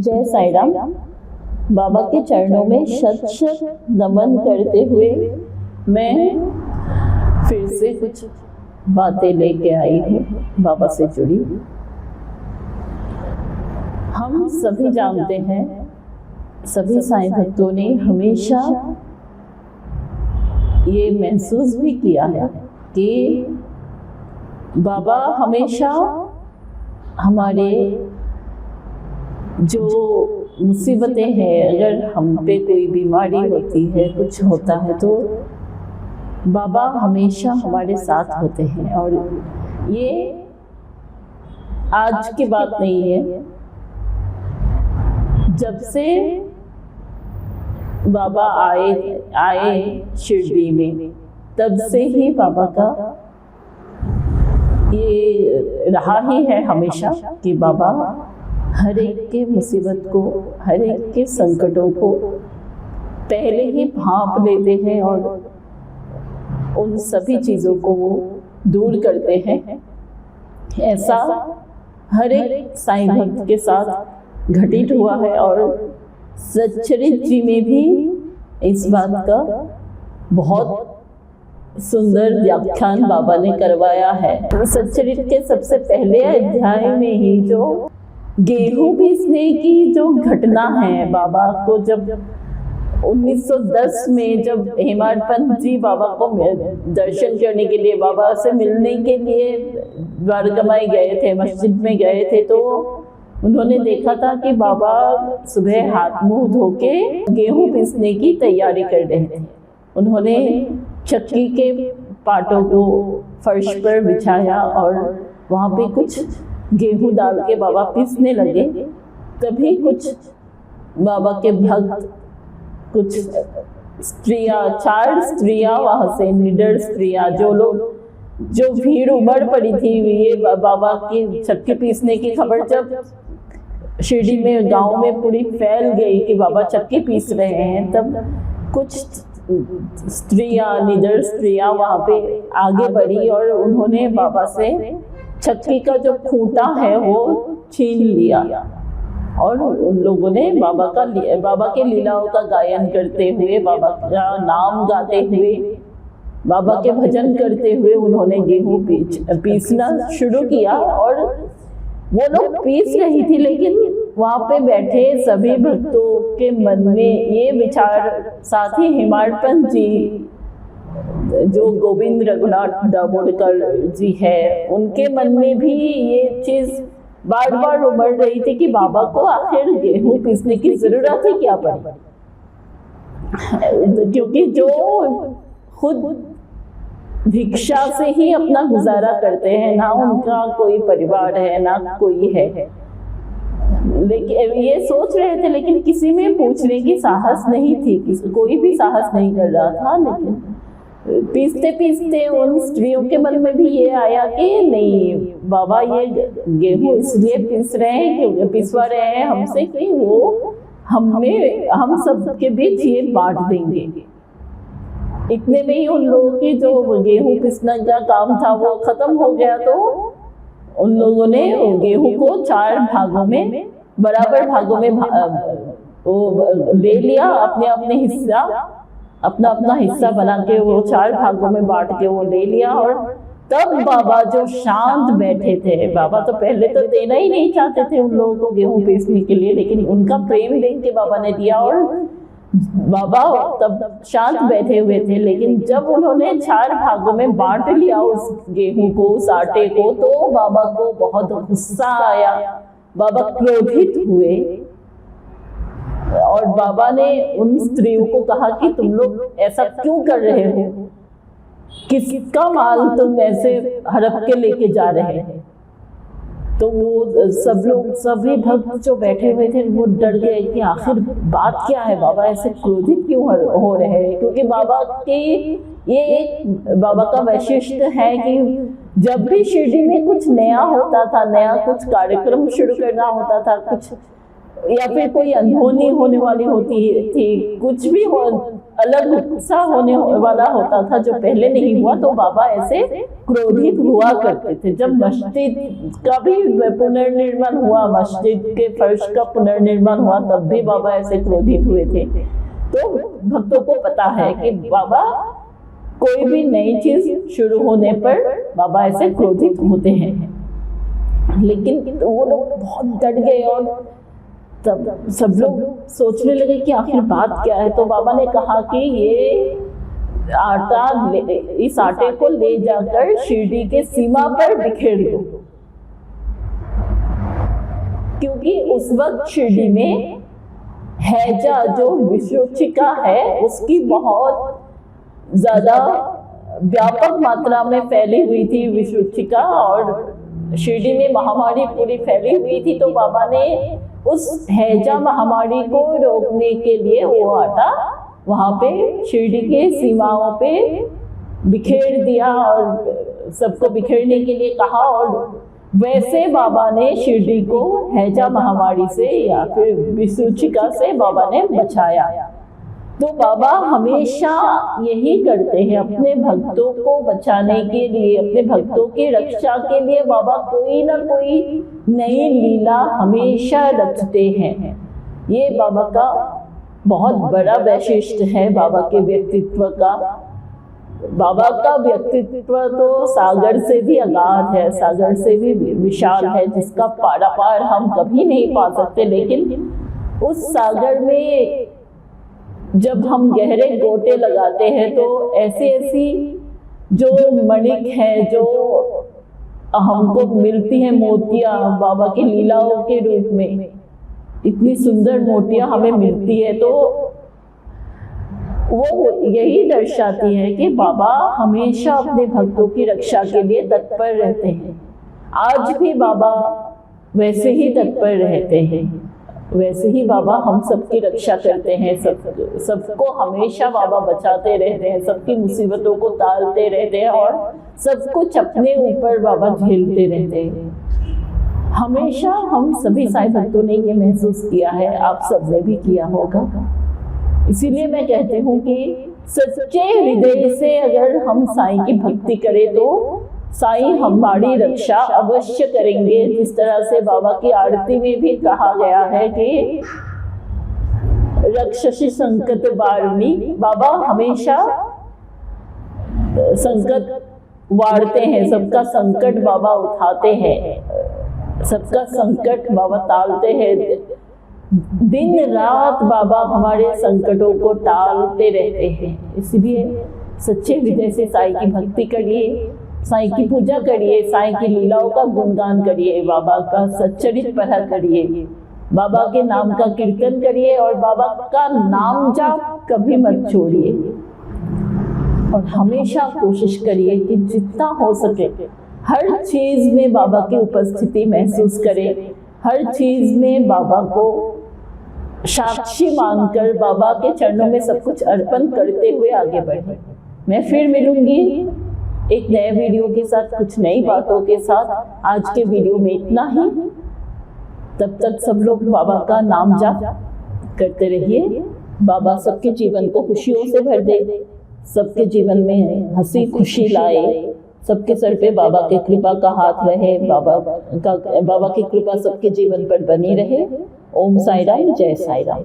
जय साईं राम। बाबा के चरणों में शत शत नमन करते हुए मैं फिर से कुछ बातें लेके आई हूँ बाबा से जुड़ी। हम सभी जानते हैं, सभी साईं भक्तों ने हमेशा ये महसूस भी किया है कि बाबा हमेशा हमारे जो मुसीबतें हैं, अगर हम पे कोई बीमारी होती है, कुछ होता है, तो बाबा हमेशा हमारे साथ होते हैं। और ये आज की बात नहीं है, जब से बाबा आए शिरडी में, तब से ही बाबा का ये रहा ही है हमेशा कि बाबा हर एक के मुसीबत को, हर एक के संकटों को पहले ही भांप लेते हैं और उन सभी चीज़ों को वो दूर करते हैं। ऐसा हर एक साईं भक्त के साथ घटित हुआ है और सच्चरित जी में भी इस बात का बहुत सुंदर व्याख्यान बाबा ने करवाया है। सच्चरित के सबसे पहले अध्याय में ही जो गेहूं पीसने की जो घटना है, बाबा को जब 1910 में जब हेमाड पंत जी बाबा को दर्शन करने के लिए, बाबा से मिलने के लिए द्वारकामाई गए थे, मस्जिद में गए थे, तो उन्होंने देखा था कि बाबा सुबह हाथ मुंह धो के गेहूं पीसने की तैयारी कर रहे थे। उन्होंने चक्की के पाटों को फर्श पर बिछाया और वहाँ पे कुछ गेहूं डाल के बाबा पीसने लगे। तभी कुछ बाबा के भक्त, कुछ स्त्रियां, 4 स्त्रियां वहाँ से, निडर स्त्रियां, जो भीड़ उमड़ पड़ी थी, ये बाबा की चक्की पीसने की खबर जब शिरडी में, गांव में पूरी फैल गई कि बाबा चक्की पीस रहे हैं, तब कुछ स्त्रियां, निडर स्त्रियां वहाँ पे आगे बढ़ी और उन्होंने बाबा से चक्की का जो खूंटा है वो छीन लिया और उन लोगों ने बाबा के लीलाओं का गायन करते हुए, बाबा का नाम गाते हुए, बाबा के भजन करते हुए उन्होंने गेहूं पीसना शुरू किया। और वो लोग पीस रही थी, लेकिन वहाँ पे बैठे सभी भक्तों के मन में ये विचार, साथ ही हेमाड पंत जी, जो गोविंद रघुनाथ दामोदकर जी है, उनके मन में भी ये चीज बार बार उमड़ रही थी कि बाबा को आखिर गेहूं पीसने की जरूरत ही क्या पड़ी, क्योंकि जो खुद भिक्षा से ही अपना गुजारा करते हैं, ना उनका कोई परिवार है, ना कोई है, लेकिन ये सोच रहे थे, लेकिन किसी में पूछने की साहस नहीं थी, कोई भी साहस नहीं कर रहा था। लेकिन पीसते पीसते उन स्त्रियों के मन में भी ये आया कि नहीं, बाबा ये गेहूं इसलिए पीस रहे हैं, क्योंकि पिसवा रहे हैं हमसे कि वो हम सब के बीच ये बांट देंगे। इतने में ही उन लोगों की जो गेहूं पीसने का काम था वो खत्म हो गया। तो उन लोगों ने गेहूं को 4 भागों में, बराबर भागों में वो ले लिया, अपने हिस्सा, अपना हिस्सा बना के वो 4 भागों में बांट के वो ले लिया। और तब बाबा जो शांत बैठे थे, बाबा तो पहले तो देना ही नहीं चाहते थे उन लोगों को गेहूं पीसने के लिए, लेकिन उनका प्रेम देख के बाबा ने दिया और बाबा तब शांत बैठे हुए थे। लेकिन जब उन्होंने 4 भागों में बांट लिया उस गेहूं को, उस आटे को, तो बाबा को बहुत गुस्सा आया, बाबा क्रोधित हुए और बाबा ने उन स्त्रियों को कहा कि तुम लोग ऐसा क्यों कर रहे हो, किसका माल तुम ऐसे हड़प के लेके जा रहे हैं। तो वो सब लोग, सभी भक्त जो बैठे हुए थे, वो डर गए कि आखिर बात क्या है, बाबा ऐसे क्रोधित क्यों हो रहे हैं। क्योंकि बाबा के ये एक बाबा का वैशिष्ट्य है कि जब भी शिरडी में कुछ नया होता था, नया कुछ कार्यक्रम शुरू करना होता था, कुछ या फिर कोई अनहोनी होने वाली होती थी, कुछ भी अलग उत्साह होने वाला होता था जो पहले नहीं हुआ, तो बाबा ऐसे क्रोधित हुआ करते थे। जब मस्जिद का भी पुनर्निर्माण हुआ, मस्जिद के फर्श का पुनर्निर्माण हुआ, तब भी बाबा ऐसे क्रोधित हुए थे। तो भक्तों को पता है कि बाबा कोई भी नई चीज शुरू होने पर बाबा ऐसे क्रोधित होते हैं। लेकिन वो लोग बहुत डर गए और तब सब लोग सोचने लगे कि आखिर बात क्या है। तो बाबा ने कहा कि ये आटा, इस आटे को ले जाकर शिरडी के सीमा पर बिखेर दो, क्योंकि उस वक्त शिरडी में हैजा जो विषुचिका है उसकी बहुत ज्यादा व्यापक मात्रा में फैली हुई थी विषुचिका, और शिरडी में महामारी पूरी फैली हुई थी। तो बाबा ने उस हैजा महामारी को रोकने के लिए वो आटा वहां पे शिरडी के सीमाओं पे बिखेर दिया और सबको बिखेरने के लिए कहा, और वैसे बाबा ने शिरडी को हैजा महामारी से या फिर विषुचिका से बाबा ने बचाया। तो बाबा हमेशा यही करते हैं, अपने भक्तों को बचाने के लिए, अपने भक्तों की रक्षा के लिए बाबा कोई ना कोई नई लीला हमेशा रचते हैं। ये बाबा का बहुत बड़ा वैशिष्ट्य है, बाबा के व्यक्तित्व का। बाबा का व्यक्तित्व तो सागर से भी अगाध है, सागर से भी विशाल है, जिसका पारापार हम कभी नहीं पा सकते। लेकिन उस सागर में जब हम गहरे गोते लगाते हैं तो ऐसी ऐसी जो मणिक है, जो हमको मिलती है मोतियां बाबा की लीलाओं के रूप में, इतनी सुंदर मोतियां हमें मिलती है, तो वो यही दर्शाती है कि बाबा हमेशा अपने भक्तों की रक्षा के लिए तत्पर रहते हैं। आज भी बाबा वैसे ही तत्पर रहते हैं, वैसे ही बाबा हम सबकी रक्षा करते हैं, सबको हमेशा बाबा बचाते रहते हैं, सबकी मुसीबतों को टालते रहते हैं और सब कुछ अपने ऊपर बाबा झेलते रहते हैं। हमेशा हम सभी साईं भक्तों ने ये महसूस किया है, आप सबने भी किया होगा। इसीलिए मैं कहती हूँ कि सच्चे हृदय से अगर हम साईं की भक्ति करें तो साईं हमारी रक्षा अवश्य करेंगे। जिस तरह से बाबा की आरती में भी कहा गया है कि रक्षसी संकट बारनी, बाबा हमेशा संकट वारते हैं, सबका संकट बाबा उठाते हैं, सबका संकट बाबा टालते हैं। दिन रात बाबा हमारे संकटों को टालते रहते हैं। इसलिए सच्चे हृदय से साईं की भक्ति करिए, साईं की पूजा करिए, साईं की लीलाओं का गुणगान करिए, बाबा का सच्चरित्र पढ़ा करिए, बाबा के नाम का कीर्तन करिए और बाबा का नाम जाप कभी मत छोड़िए। और हमेशा कोशिश करिए कि जितना हो सके हर चीज में बाबा की उपस्थिति महसूस करें, हर चीज में बाबा को साक्षी मानकर बाबा के चरणों में सब कुछ अर्पण करते हुए आगे बढ़े। मैं फिर मिलूंगी एक नए वीडियो के साथ, कुछ नई बातों के साथ। आज के वीडियो में इतना ही। तब तक सब लोग बाबा का नाम जाप करते रहिए। बाबा सबके जीवन को खुशियों से भर दे, सबके जीवन में हंसी खुशी लाए, सबके सर पे बाबा की कृपा का हाथ रहे, बाबा की कृपा सबके जीवन पर बनी रहे। ओम साई राम, जय साई राम।